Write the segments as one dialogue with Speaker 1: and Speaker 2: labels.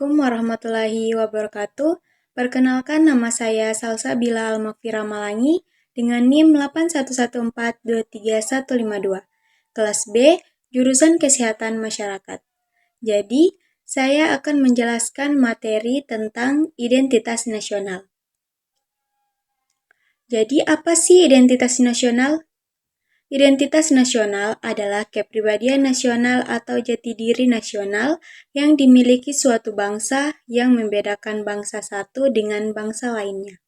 Speaker 1: Assalamualaikum warahmatullahi wabarakatuh. Perkenalkan, nama saya Salsabila Almakfira Malangi dengan NIM 8114235152. Kelas B, jurusan Kesehatan Masyarakat. Jadi, saya akan menjelaskan materi tentang identitas nasional. Jadi, apa sih identitas nasional? Identitas nasional adalah kepribadian nasional atau jati diri nasional yang dimiliki suatu bangsa yang membedakan bangsa satu dengan bangsa lainnya.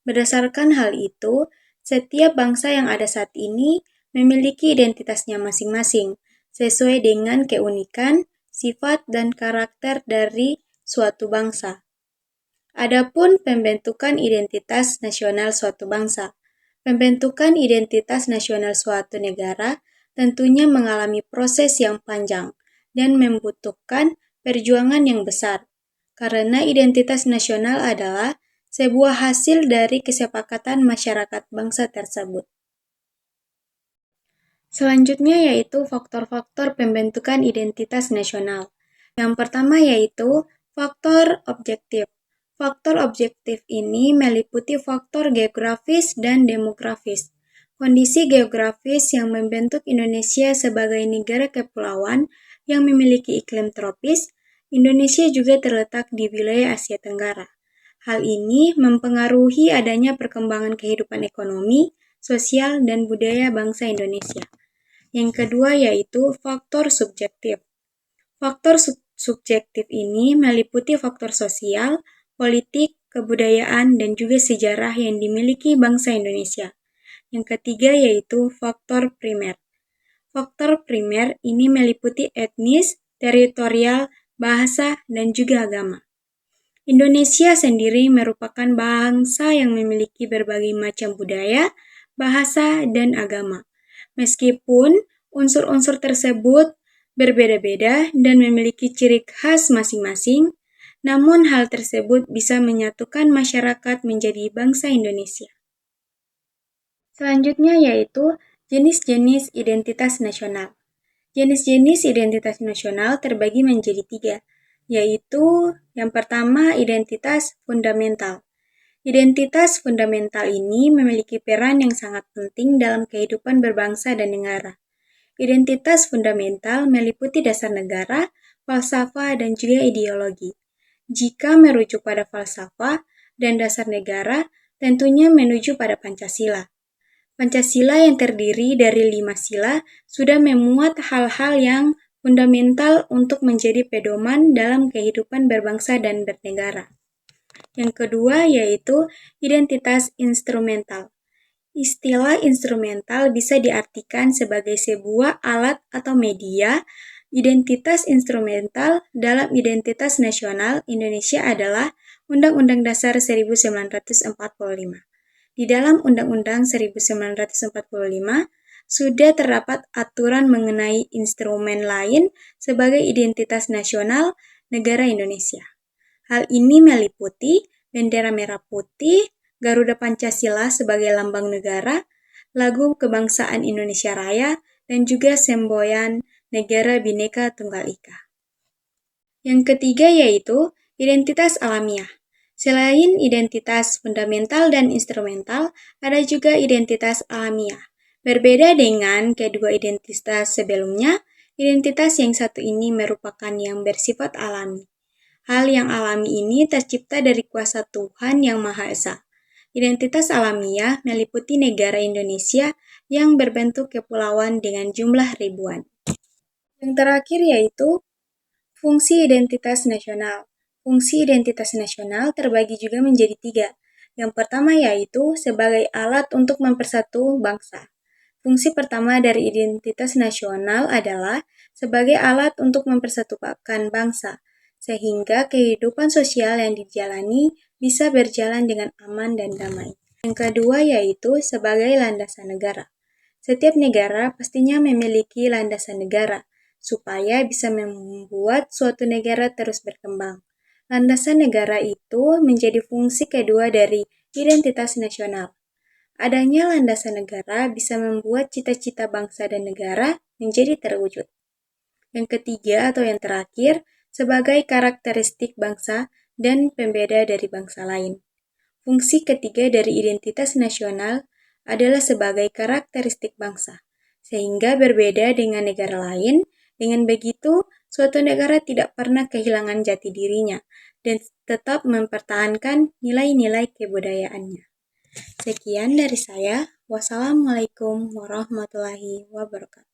Speaker 1: Berdasarkan hal itu, setiap bangsa yang ada saat ini memiliki identitasnya masing-masing, sesuai dengan keunikan, sifat, dan karakter dari suatu bangsa. Adapun pembentukan identitas nasional suatu bangsa. Pembentukan identitas nasional suatu negara tentunya mengalami proses yang panjang dan membutuhkan perjuangan yang besar, karena identitas nasional adalah sebuah hasil dari kesepakatan masyarakat bangsa tersebut. Selanjutnya yaitu faktor-faktor pembentukan identitas nasional. Yang pertama yaitu faktor objektif. Faktor objektif ini meliputi faktor geografis dan demografis. Kondisi geografis yang membentuk Indonesia sebagai negara kepulauan yang memiliki iklim tropis, Indonesia juga terletak di wilayah Asia Tenggara. Hal ini mempengaruhi adanya perkembangan kehidupan ekonomi, sosial, dan budaya bangsa Indonesia. Yang kedua yaitu faktor subjektif. Faktor subjektif ini meliputi faktor sosial, politik, kebudayaan, dan juga sejarah yang dimiliki bangsa Indonesia. Yang ketiga yaitu faktor primer. Faktor primer ini meliputi etnis, teritorial, bahasa, dan juga agama. Indonesia sendiri merupakan bangsa yang memiliki berbagai macam budaya, bahasa, dan agama. Meskipun unsur-unsur tersebut berbeda-beda dan memiliki ciri khas masing-masing, namun hal tersebut bisa menyatukan masyarakat menjadi bangsa Indonesia. Selanjutnya yaitu jenis-jenis identitas nasional. Jenis-jenis identitas nasional terbagi menjadi 3, yaitu yang pertama identitas fundamental. Identitas fundamental ini memiliki peran yang sangat penting dalam kehidupan berbangsa dan negara. Identitas fundamental meliputi dasar negara, falsafah, dan juga ideologi. Jika merujuk pada falsafah dan dasar negara, tentunya menuju pada Pancasila. Pancasila yang terdiri dari 5 sila sudah memuat hal-hal yang fundamental untuk menjadi pedoman dalam kehidupan berbangsa dan bernegara. Yang kedua yaitu identitas instrumental. Istilah instrumental bisa diartikan sebagai sebuah alat atau media. Identitas instrumental dalam identitas nasional Indonesia adalah Undang-Undang Dasar 1945. Di dalam Undang-Undang 1945 sudah terdapat aturan mengenai instrumen lain sebagai identitas nasional negara Indonesia. Hal ini meliputi bendera merah putih, Garuda Pancasila sebagai lambang negara, lagu kebangsaan Indonesia Raya, dan juga semboyan Negara Bhinneka Tunggal Ika. Yang ketiga yaitu identitas alamiah. Selain identitas fundamental dan instrumental, ada juga identitas alamiah. Berbeda dengan kedua identitas sebelumnya, identitas yang satu ini merupakan yang bersifat alami. Hal yang alami ini tercipta dari kuasa Tuhan Yang Maha Esa. Identitas alamiah meliputi negara Indonesia yang berbentuk kepulauan dengan jumlah ribuan. Yang terakhir yaitu fungsi identitas nasional. Fungsi identitas nasional terbagi juga menjadi 3. Yang pertama yaitu sebagai alat untuk mempersatu bangsa. Fungsi pertama dari identitas nasional adalah sebagai alat untuk mempersatukan bangsa, sehingga kehidupan sosial yang dijalani bisa berjalan dengan aman dan damai. Yang kedua yaitu sebagai landasan negara. Setiap negara pastinya memiliki landasan negara, supaya bisa membuat suatu negara terus berkembang. Landasan negara itu menjadi fungsi kedua dari identitas nasional. Adanya landasan negara bisa membuat cita-cita bangsa dan negara menjadi terwujud. Yang ketiga atau yang terakhir, sebagai karakteristik bangsa dan pembeda dari bangsa lain. Fungsi ketiga dari identitas nasional adalah sebagai karakteristik bangsa, sehingga berbeda dengan negara lain. Dengan begitu, suatu negara tidak pernah kehilangan jati dirinya dan tetap mempertahankan nilai-nilai kebudayaannya. Sekian dari saya. Wassalamualaikum warahmatullahi wabarakatuh.